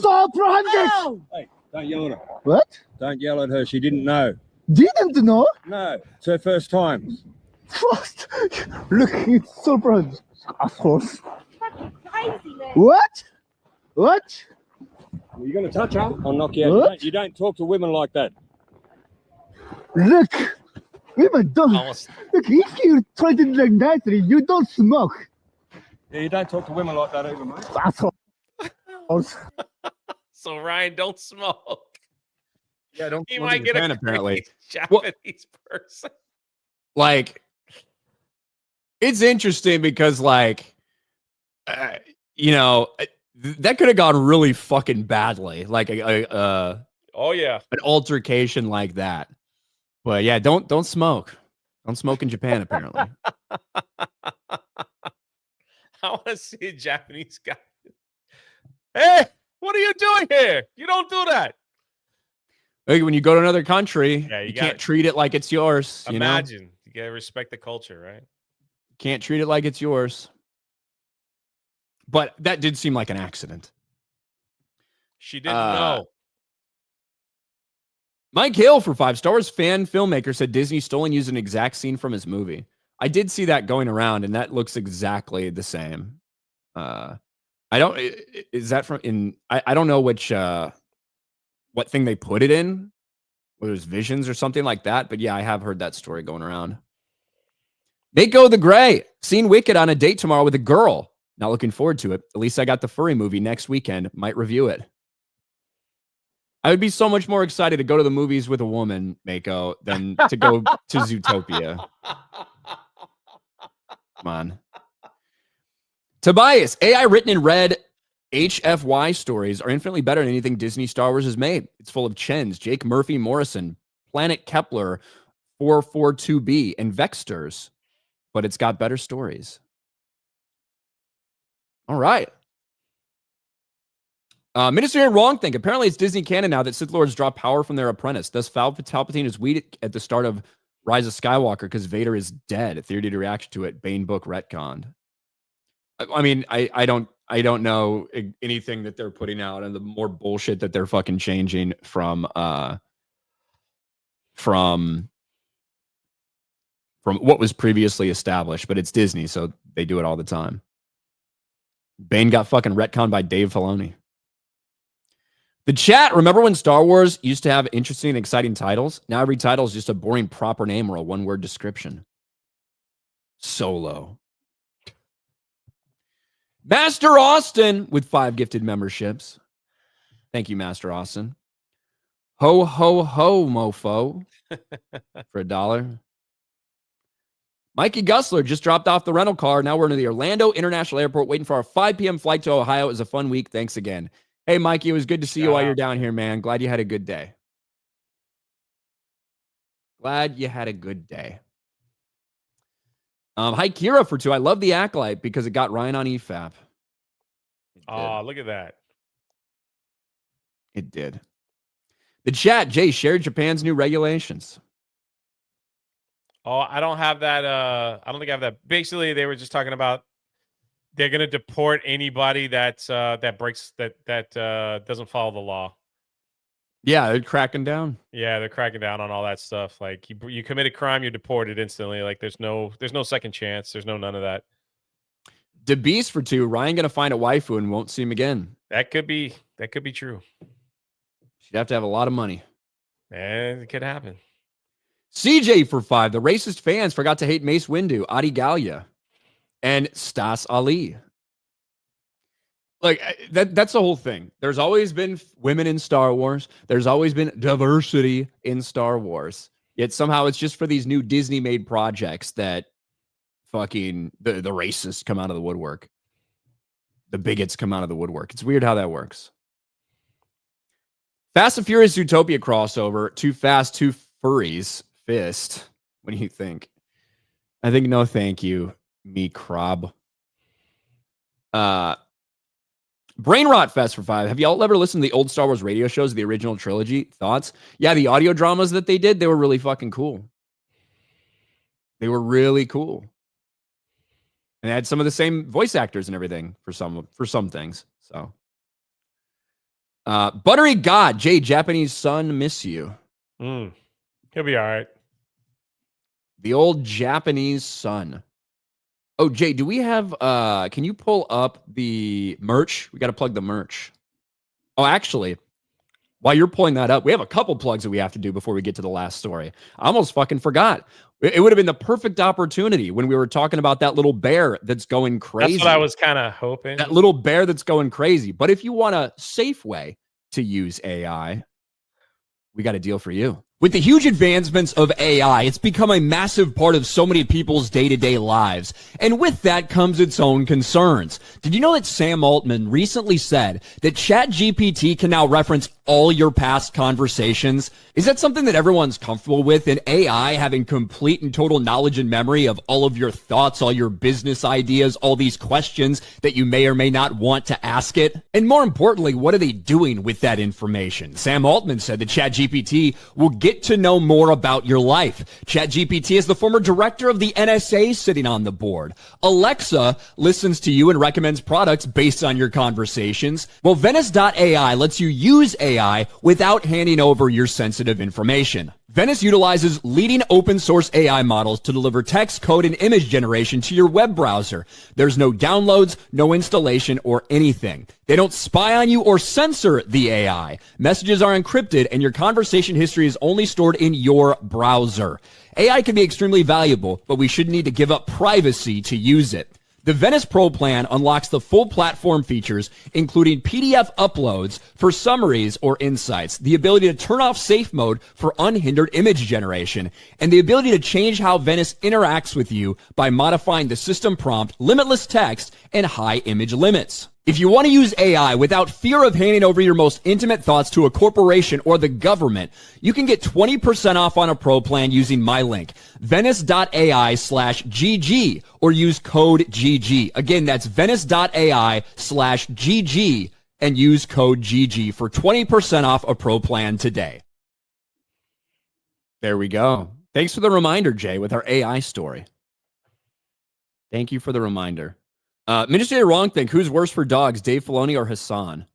so private. Oh. Hey, don't yell at her. What? Don't yell at her. She didn't know. Didn't know? No, it's her first time. First. Look, it's so private. Of course. That's crazy, man. What? You're going to touch her? I'll knock you out. What? You don't talk to women like that. Look, women don't. Almost. Look, if you try to look nicely, you don't smoke. Yeah, you don't talk to women like that either, mate. Assholes. So Ryan, don't smoke. Yeah, don't. He smoke might in get Japan, a apparently. Japanese person. Like, it's interesting because, like, you know, that could have gone really fucking badly. Like Oh yeah. an altercation like that. But yeah, don't smoke. Don't smoke in Japan, apparently. I want to see a Japanese guy. Hey, what are you doing here? You don't do that. Like, when you go to another country, Yeah, you you can't gotta- treat it like it's yours. You know, Imagine. You gotta respect the culture, right? can't treat it like it's yours. But that did seem like an accident. She didn't know. Mike Hill for 5 Star Wars fan filmmaker said Disney stole and used an exact scene from his movie. I did see that going around, and that looks exactly the same. I don't. Is that from in? I don't know which what thing they put it in. Whether it's Visions or something like that. But yeah, I have heard that story going around. Mako the Gray seen Wicked on a date tomorrow with a girl. Not looking forward to it. At least I got the furry movie next weekend. Might review it. I would be so much more excited to go to the movies with a woman, Mako, than to go to Zootopia. Come on. Tobias, AI written in red HFY stories are infinitely better than anything Disney Star Wars has made. It's full of Chens, Jake Murphy Morrison, Planet Kepler, 442B, and Vexters, but it's got better stories. All right. Minister Wrong Thing. Apparently, it's Disney canon now that Sith Lords draw power from their apprentice. Thus, Palpatine is weak at the start of Rise of Skywalker because Vader is dead. A theory to reaction to it. Bane book retconned. I mean, I don't know anything that they're putting out, and the more bullshit that they're fucking changing from what was previously established. But it's Disney, so they do it all the time. Bane got fucking retconned by Dave Filoni. The chat, remember when Star Wars used to have interesting and exciting titles? Now every title is just a boring proper name or a one-word description. Solo. Master Austin with 5 gifted memberships. Thank you, Master Austin. Ho, ho, ho, mofo. For $1. Mikey Gusler just dropped off the rental car. Now we're in the Orlando International Airport waiting for our 5 p.m. flight to Ohio. It was a fun week. Thanks again. Hey, Mikey, it was good to see you while you're down here, man. Glad you had a good day. Glad you had a good day. Hi, Kira for 2. I love the Acolyte because it got Ryan on EFAP. Oh, look at that. It did. The chat, Jay, shared Japan's new regulations. Oh, I don't have that. I don't think I have that. Basically, they were just talking about they're going to deport anybody that doesn't follow the law. Yeah, they're cracking down. Yeah, they're cracking down on all that stuff. Like you commit a crime, you're deported instantly. Like there's no second chance. There's none of that. DeBeast for 2. Ryan gonna find a waifu and won't see him again. That could be true. She'd have to have a lot of money. And it could happen. CJ for 5. The racist fans forgot to hate Mace Windu, Adi Gallia, and Stas Ali. Like that's the whole thing. There's always been women in Star Wars. There's always been diversity in Star Wars. Yet somehow it's just for these new Disney-made projects that fucking the racists come out of the woodwork. The bigots come out of the woodwork. It's weird how that works. Fast and Furious Zootopia crossover. Too fast, too furries. Fist. What do you think? I think no thank you, me crab. Brain Rot Fest for 5. Have y'all ever listened to the old Star Wars radio shows, the original trilogy? Thoughts? Yeah, the audio dramas that they did, they were really fucking cool. They were really cool. And they had some of the same voice actors and everything for some things. So Buttery God, Jay, Japanese son, miss you. He'll be all right. The old Japanese son. Oh, Jay, do we have can you pull up the merch? We got to plug the merch. Oh, actually, while you're pulling that up, we have a couple plugs that we have to do before we get to the last story. I almost fucking forgot. It would have been the perfect opportunity when we were talking about that little bear that's going crazy. That's what I was kind of hoping. That little bear that's going crazy. But if you want a safe way to use AI, we got a deal for you. With the huge advancements of AI, it's become a massive part of so many people's day-to-day lives. And with that comes its own concerns. Did you know that Sam Altman recently said that ChatGPT can now reference all your past conversations? Is that something that everyone's comfortable with, in AI having complete and total knowledge and memory of all of your thoughts, all your business ideas, all these questions that you may or may not want to ask it? And more importantly, what are they doing with that information? Sam Altman said that ChatGPT will get to know more about your life. ChatGPT is the former director of the NSA sitting on the board. Alexa listens to you and recommends products based on your conversations. Well, Venice.ai lets you use AI without handing over your sensitive information. Venice utilizes leading open source AI models to deliver text, code, and image generation to your web browser. There's no downloads, no installation, or anything. They don't spy on you or censor the AI. Messages are encrypted, and your conversation history is only stored in your browser. AI can be extremely valuable, but we shouldn't need to give up privacy to use it. The Venice Pro plan unlocks the full platform features, including PDF uploads for summaries or insights, the ability to turn off safe mode for unhindered image generation, and the ability to change how Venice interacts with you by modifying the system prompt, limitless text, and high image limits. If you want to use AI without fear of handing over your most intimate thoughts to a corporation or the government, you can get 20% off on a pro plan using my link, venice.ai/GG, or use code GG. Again, that's venice.ai/GG, and use code GG for 20% off a pro plan today. There we go. Thanks for the reminder, Jay, with our AI story. Thank you for the reminder. Ministry of Wrong Think, who's worse for dogs, Dave Filoni or Hassan?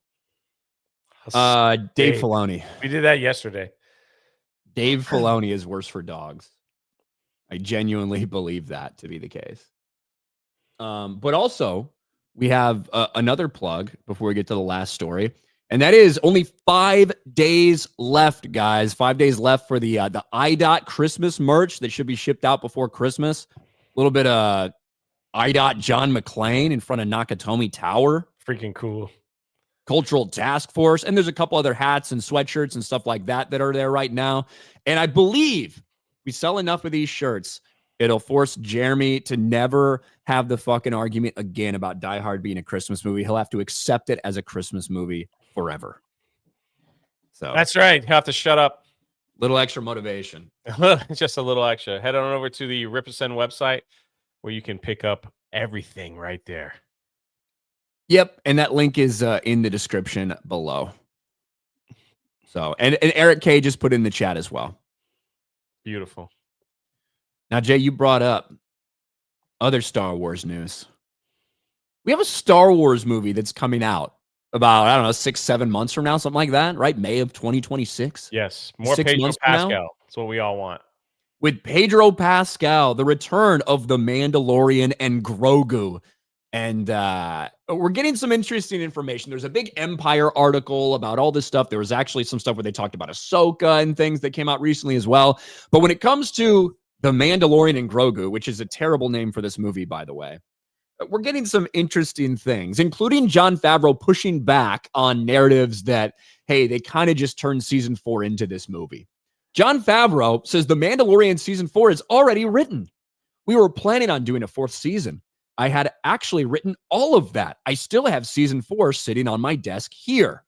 Dave Filoni. We did that yesterday. Dave Filoni is worse for dogs. I genuinely believe that to be the case. But also, we have another plug before we get to the last story. And that is only 5 days left, guys. 5 days left for the IDOT Christmas merch that should be shipped out before Christmas. A little bit of IDOT John McClane in front of Nakatomi Tower. Freaking cool. Cultural Task Force. And there's a couple other hats and sweatshirts and stuff like that that are there right now. And I believe we sell enough of these shirts, it'll force Jeremy to never have the fucking argument again about Die Hard being a Christmas movie. He'll have to accept it as a Christmas movie forever. So that's right. He'll have to shut up. Little extra motivation. Just a little extra. Head on over to the Ripperson website, where you can pick up everything right there. Yep, and that link is in the description below. So, and Eric K just put in the chat as well. Beautiful. Now, Jay, you brought up other Star Wars news. We have a Star Wars movie that's coming out about, I don't know, 6-7 months from now, something like that, right? May of 2026. Yes, more 6 Pedro months from now? Pascal. That's what we all want. With Pedro Pascal, the return of the Mandalorian and Grogu. And we're getting some interesting information. There's a big Empire article about all this stuff. There was actually some stuff where they talked about Ahsoka and things that came out recently as well. But when it comes to the Mandalorian and Grogu, which is a terrible name for this movie, by the way, we're getting some interesting things, including Jon Favreau pushing back on narratives that, hey, they kind of just turned season 4 into this movie. Jon Favreau says The Mandalorian season 4 is already written. We were planning on doing a 4th season. I had actually written all of that. I still have season 4 sitting on my desk here.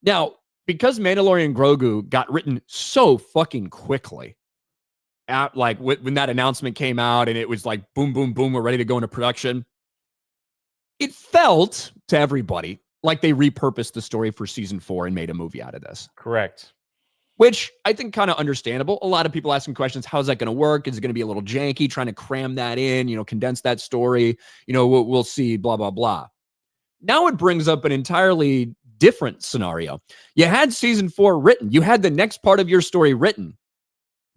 Now, because Mandalorian Grogu got written so fucking quickly, like when that announcement came out and it was like, boom, boom, boom, we're ready to go into production, it felt to everybody like they repurposed the story for season 4 and made a movie out of this. Correct. Which I think kind of understandable. A lot of people asking questions, how's that going to work? Is it going to be a little janky, trying to cram that in, condense that story? We'll see, blah, blah, blah. Now it brings up an entirely different scenario. You had season 4 written. You had the next part of your story written.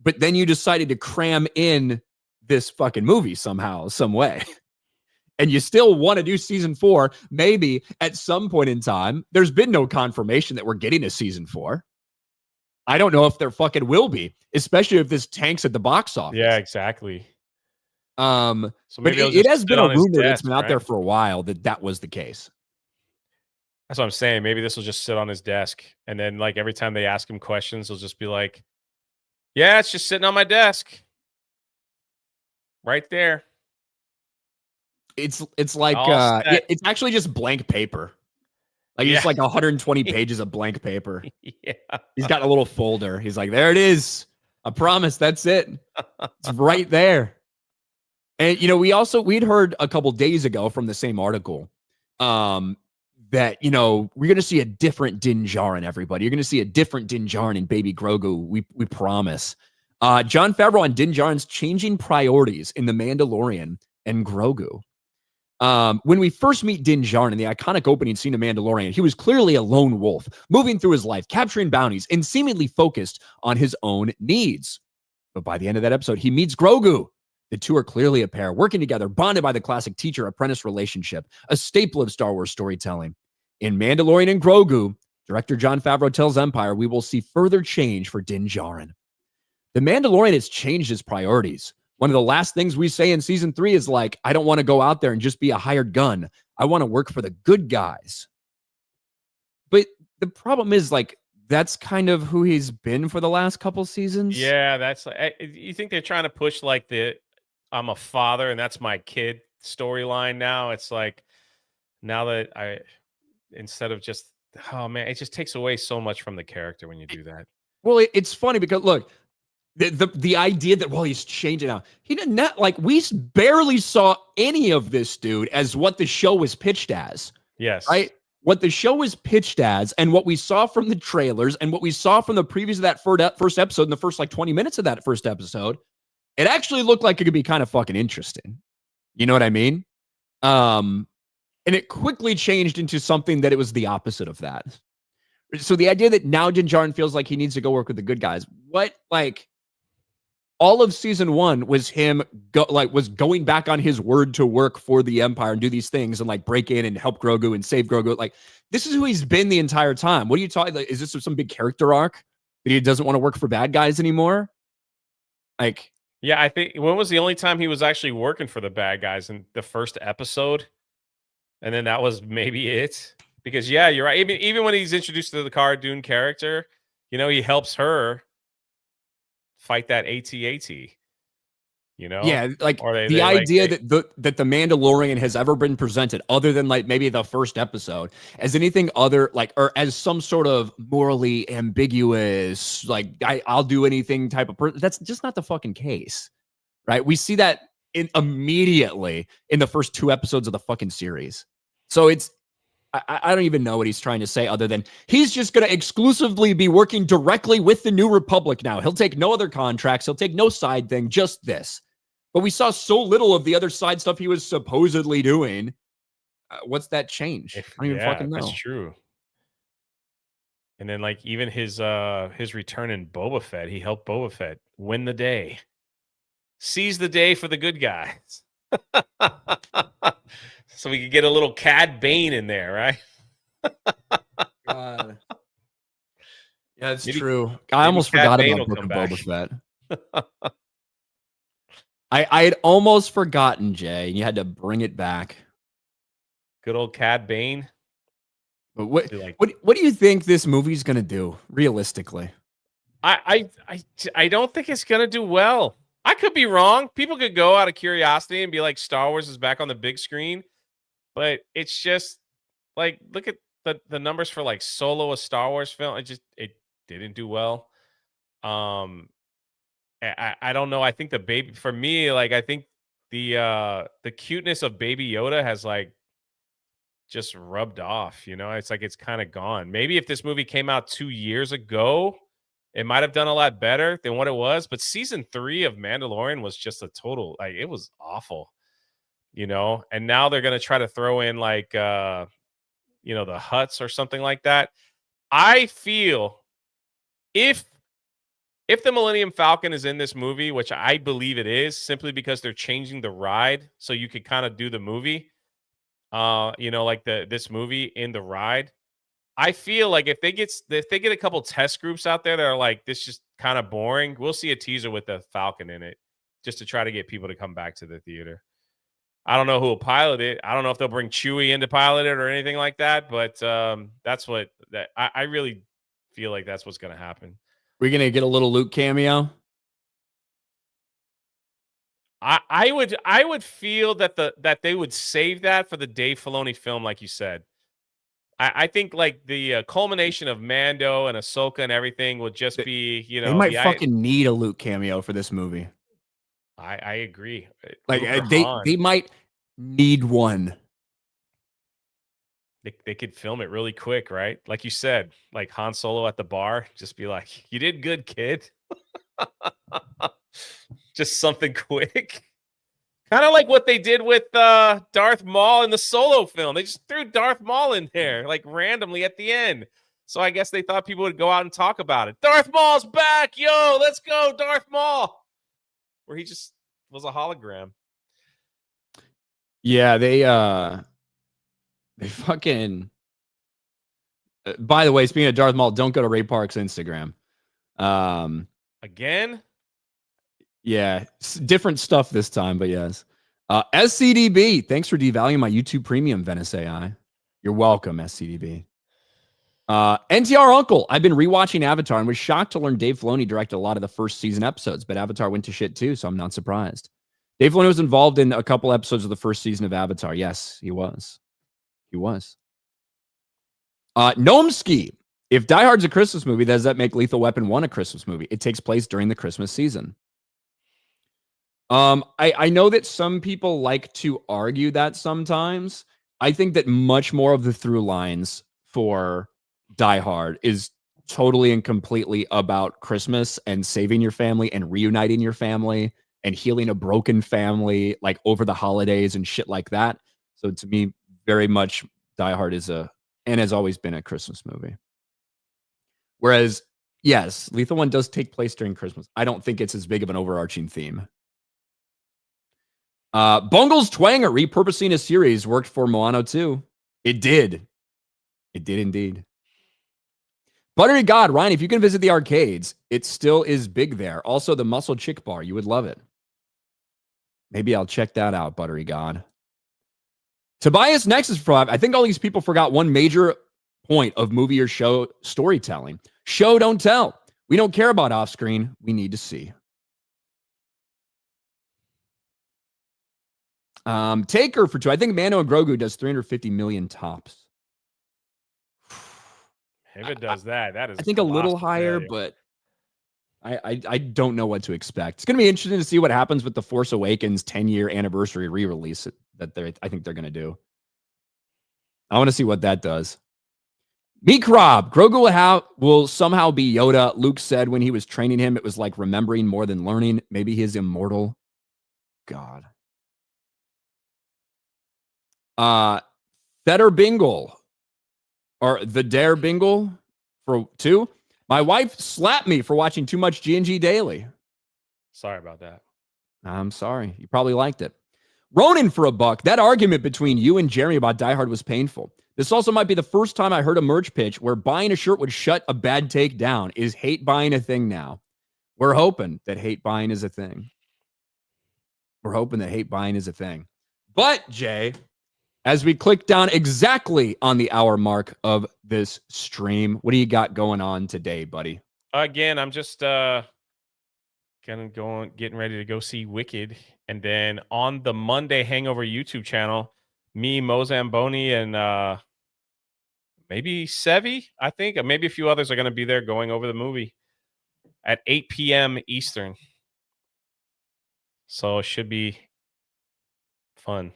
But then you decided to cram in this fucking movie somehow, some way. and you still want to do season 4, maybe at some point in time. There's been no confirmation that we're getting a season 4. I don't know if there fucking will be, especially if this tanks at the box office. Yeah, exactly. So So but maybe it has been a rumor that's been out there right? for a while that was the case. That's what I'm saying. Maybe this will just sit on his desk, and then like every time they ask him questions, he'll just be like, "Yeah, it's just sitting on my desk, right there." It's like All set. it's actually just blank paper. Like Yeah. it's like 120 pages of blank paper. Yeah. He's got a little folder. He's like, there it is. I promise that's it. It's right there. And we'd heard a couple days ago from the same article that we're gonna see a different Din Djarin, everybody. You're gonna see a different Din Djarin in Baby Grogu. We promise. Jon Favreau and Din Djarin's changing priorities in The Mandalorian and Grogu. When we first meet Din Djarin in the iconic opening scene of Mandalorian, he was clearly a lone wolf, moving through his life, capturing bounties, and seemingly focused on his own needs. But by the end of that episode, he meets Grogu. The two are clearly a pair, working together, bonded by the classic teacher-apprentice relationship, a staple of Star Wars storytelling. In Mandalorian and Grogu, director Jon Favreau tells Empire we will see further change for Din Djarin. The Mandalorian has changed his priorities. One of the last things we say in season 3 is like, I don't want to go out there and just be a hired gun. I want to work for the good guys. But the problem is, like, that's kind of who he's been for the last couple seasons. Yeah, that's like, you think they're trying to push like the I'm a father and that's my kid storyline now. It's like now that instead of just, oh man, it just takes away so much from the character when you do that. Well, it's funny because look, the idea that he's changing now. He did not, like, we barely saw any of this dude as what the show was pitched as. Yes. Right? What the show was pitched as, and what we saw from the trailers, and what we saw from the previews of that first episode, in the first like 20 minutes of that first episode, it actually looked like it could be kind of fucking interesting. You know what I mean? And it quickly changed into something that it was the opposite of that. So the idea that now Din Djarin feels like he needs to go work with the good guys. All of season 1 was him going back on his word to work for the Empire and do these things and like break in and help Grogu and save Grogu. Like, this is who he's been the entire time. What are you talking? Like, is this some big character arc that he doesn't want to work for bad guys anymore? Like, yeah, I think when was the only time he was actually working for the bad guys? In the first episode, and then that was maybe it. Because yeah, you're right. Even when he's introduced to the Cara Dune character, he helps her fight that AT-AT. yeah, like Or the idea that the Mandalorian has ever been presented, other than like maybe the first episode, as anything other like, or as some sort of morally ambiguous, like I'll do anything type of person. That's just not the fucking case, right? We see that immediately in the first 2 episodes of the fucking series. So I don't even know what he's trying to say other than he's just going to exclusively be working directly with the New Republic now. He'll take no other contracts. He'll take no side thing, just this. But we saw so little of the other side stuff he was supposedly doing. What's that change? I don't even fucking know. That's true. And then like even his return in Boba Fett, he helped Boba Fett win the day. Seize the day for the good guys. So we could get a little Cad Bane in there, right? God. Yeah, it's true. I almost forgot about Book of Boba Fett. I had almost forgotten, Jay, and you had to bring it back. Good old Cad Bane. But what do you think this movie's gonna do, realistically? I don't think it's gonna do well. I could be wrong. People could go out of curiosity and be like, Star Wars is back on the big screen. But it's just like, look at the numbers for like Solo, a Star Wars film. It didn't do well. I don't know. I think for me, like, I think the cuteness of Baby Yoda has like just rubbed off. It's like it's kind of gone. Maybe if this movie came out 2 years ago, it might have done a lot better than what it was. But season 3 of Mandalorian was just a total, like, it was awful. And now they're going to try to throw in like, the Hutts or something like that. I feel if if the Millennium Falcon is in this movie, which I believe it is, simply because they're changing the ride so you could kind of do the movie, like this movie in the ride. I feel like if they get a couple test groups out there that are like, this just kind of boring, we'll see a teaser with the Falcon in it just to try to get people to come back to the theater. I don't know who will pilot it. I don't know if they'll bring Chewie in to pilot it or anything like that, but that's what I really feel like that's what's going to happen. We're going to get a little Luke cameo. I would feel that they would save that for the Dave Filoni film, like you said. I think like the culmination of Mando and Ahsoka and everything would just be, they might fucking need a Luke cameo for this movie. I agree. Like they might need one. They could film it really quick, right? Like you said, like Han Solo at the bar, just be like, "You did good, kid." Just something quick. Kind of like what they did with Darth Maul in the Solo film. They just threw Darth Maul in there, like randomly at the end. So I guess they thought people would go out and talk about it. Darth Maul's back, yo, let's go, Darth Maul. Where he just was a hologram. Yeah, they fucking. By the way, speaking of Darth Maul, don't go to Ray Park's Instagram. Again? Yeah, different stuff this time, but yes. SCDB, thanks for devaluing my YouTube Premium, Venice AI. You're welcome, SCDB. NTR Uncle, I've been rewatching Avatar and was shocked to learn Dave Filoni directed a lot of the first season episodes, but Avatar went to shit too, so I'm not surprised. Dave Filoni was involved in a couple episodes of the first season of Avatar. Yes, he was. He was. Gnomeski, if Die Hard's a Christmas movie, does that make Lethal Weapon 1 a Christmas movie? It takes place during the Christmas season. I know that some people like to argue that sometimes. I think that much more of the through lines for Die Hard is totally and completely about Christmas and saving your family and reuniting your family and healing a broken family, like over the holidays and shit like that. So to me, very much Die Hard is and has always been a Christmas movie. Whereas, yes, Lethal One does take place during Christmas. I don't think it's as big of an overarching theme. Bungles Twanger repurposing a series worked for Moana 2. It did. It did indeed. Buttery God, Ryan, if you can visit the arcades, it still is big there. Also, the Muscle Chick Bar, you would love it. Maybe I'll check that out, Buttery God. Tobias Nexus 5. I think all these people forgot one major point of movie or show storytelling. Show, don't tell. We don't care about off screen. We need to see. Taker for 2. I think Mando and Grogu does 350 million tops. If it does that is I think a little higher, but I don't know what to expect. It's going to be interesting to see what happens with the Force Awakens 10-year anniversary re-release that I think they're going to do. I want to see what that does. Meekrob, Grogu will somehow be Yoda. Luke said when he was training him, it was like remembering more than learning. Maybe he's immortal. God. Theder Bingle, or the Dare Bingle for 2. My wife slapped me for watching too much G&G Daily. Sorry about that. I'm sorry. You probably liked it. Ronan for $1. That argument between you and Jeremy about Die Hard was painful. This also might be the first time I heard a merch pitch where buying a shirt would shut a bad take down. Is hate buying a thing now? We're hoping that hate buying is a thing. But, Jay, as we click down exactly on the hour mark of this stream, what do you got going on today, buddy? Again, I'm just getting ready to go see Wicked. And then on the Monday Hangover YouTube channel, me, Mo Zamboni, and maybe Sevi, I think, and maybe a few others are going to be there going over the movie at 8 p.m. Eastern. So it should be fun.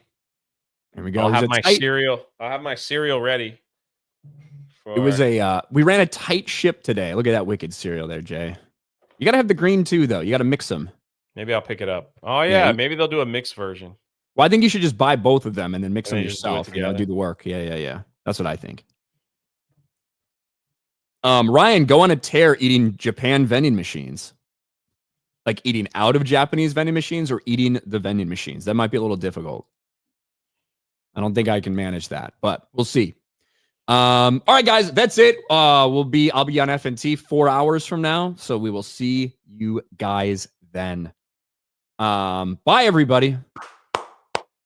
There we go. I'll have my cereal ready. It was we ran a tight ship today. Look at that Wicked cereal there, Jay. You got to have the green too, though. You got to mix them. Maybe I'll pick it up. Oh, yeah. Maybe they'll do a mixed version. Well, I think you should just buy both of them and then mix them yourself. Do the work. Yeah. That's what I think. Ryan, go on a tear eating Japan vending machines. like eating out of Japanese vending machines or eating the vending machines. That might be a little difficult. I don't think I can manage that, but we'll see. All right, guys, that's it. I'll be on FNT 4 hours from now, so we will see you guys then. Bye, everybody.